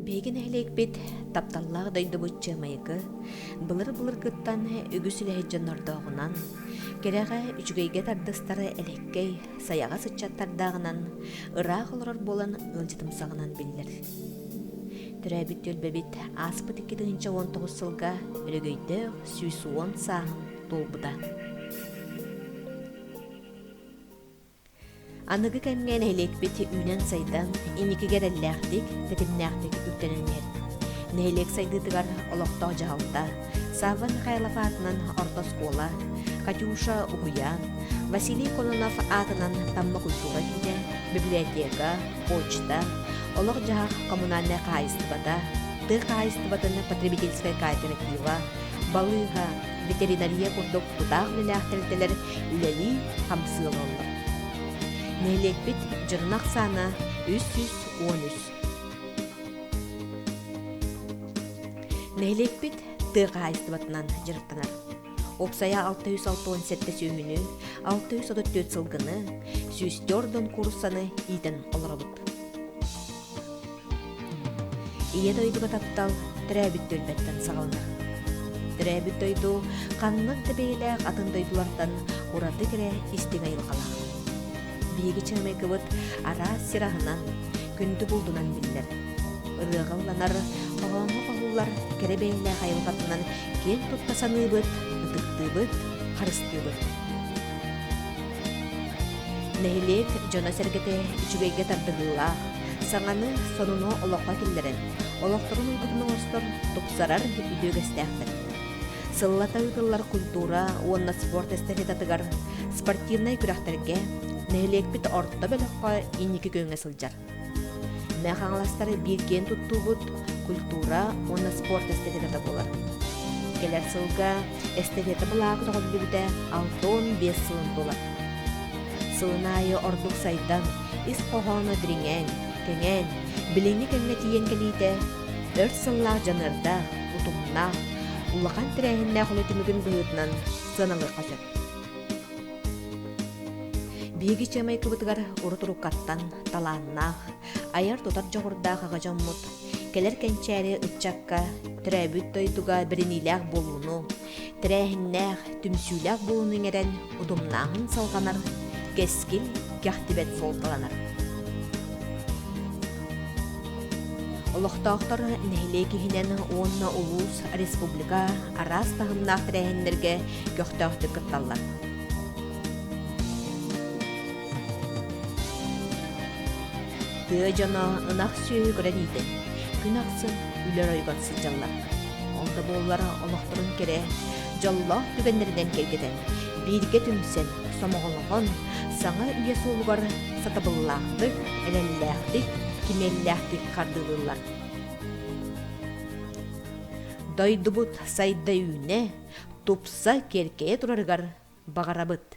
Беген әлек бет тапталлағы дайды бұтчы майығы, бұлыр-бұлыр күттан үгісілі жаннардағынан, кереға үчігейге тардыстары әлеккей саяға сұтчаттардағынан, ұрақ олырар болан ылжытымсағынан білдір. Түрәбіт өлбәбіт аспыт 2019 сылға өрігейді сүйсуон сағын толбыда. Анығы кәмген әлек беті үйнен сайдан инекігер әлләқтік, тәтімнәқтік үттенінер. Нәйлек сайдыдығар олықтау жағалта, Савва Михайлов атынан орта скола, Катюша Угуян, Василий Кононов атынан тамма культура кіне, библиотека, почта, олық жағақ коммунальная қайыстыбата, тық қайыстыбатыны потребительская кооператива, балыға, ветеринария күрдік тұтақ ліләқтірділер үләлі қамсылылы. Нәйлек бит жырнақ саны 313. Нәйлек бит тыға айстыбатынан жырықтанар. Опсая 667 сүйіні, 634 сылғыны, сүйістерден курсаны итін олырабыт. Ие дойды бататтал түрәбіт өлбәттен сағалынар. Түрәбіт дойду қанның тәбейләқ атын дойдулардан ұрады кірі істің айылғалақ. Биеги чамай кыбыт арас сирахынан күнді булдунан биллер. Ырыгалланар, пағамы-пағулар керебейлі қайылғатынан кен тұттасаныбыт, ұтықтыбыт, қарыстыбыт. Нәйлек жона сәргеті үчігейге тардығылақ, саңаны сонуну олаққа келдерін, олақтырын ұйғытының остыр тұпсарар үйдегістәқтір. Сыллата ұйтылар культура, онна спорт эстафетатыгар, спортивнай күрәхтерге, Нәйлек бит орта бөліққа инекі көнгө сылжар. Мәқаңластары бірген тұттуғыт культура, онна спорт эстафетата болар. Келер сылға эстафета бұлағы тұғын бүлді 6-15 сылын болар. Сылынайы ордық сайдан, ис қоғаны діріңен, кәңен, біліңі кәңе тиен кәлейді, өр сыллақ жанырда, ұтымна, ұлақан тірәйінне құлетімігін бұғытынан сыныңғы қасыр. Биеги чамай кыбытыгар урутуруккаттан талааннаах, аяр тутар жоғырдаах ағажаммут, келер кәнчәрі ұтчакка, түрәбіт дойдуга біріниләқ болуну, түрәхіннәқ түмсүләқ болуну еңерен ұдымнағын салғанар, кескіл кәқтібет солталанар. Олықтақтар нәйлегіхінен онна улус республика арас тағымнақ түрәхінлерге көқтақты кытталар. Тыа жана ынақ сүйі көрен ейді. Күн ақсын үлер ойған сылжалар. Онда боллары олықтырын кере, жаллақ түгендерден келгеден. Бірге түмсен, самағылығын, саңа үйе солығар сатабыллақтық, әләлләқтік, кемелләқтік қардылылар. Дойдыбыт сайда үйіне, тупса керкее тұрарғар бағарабыт.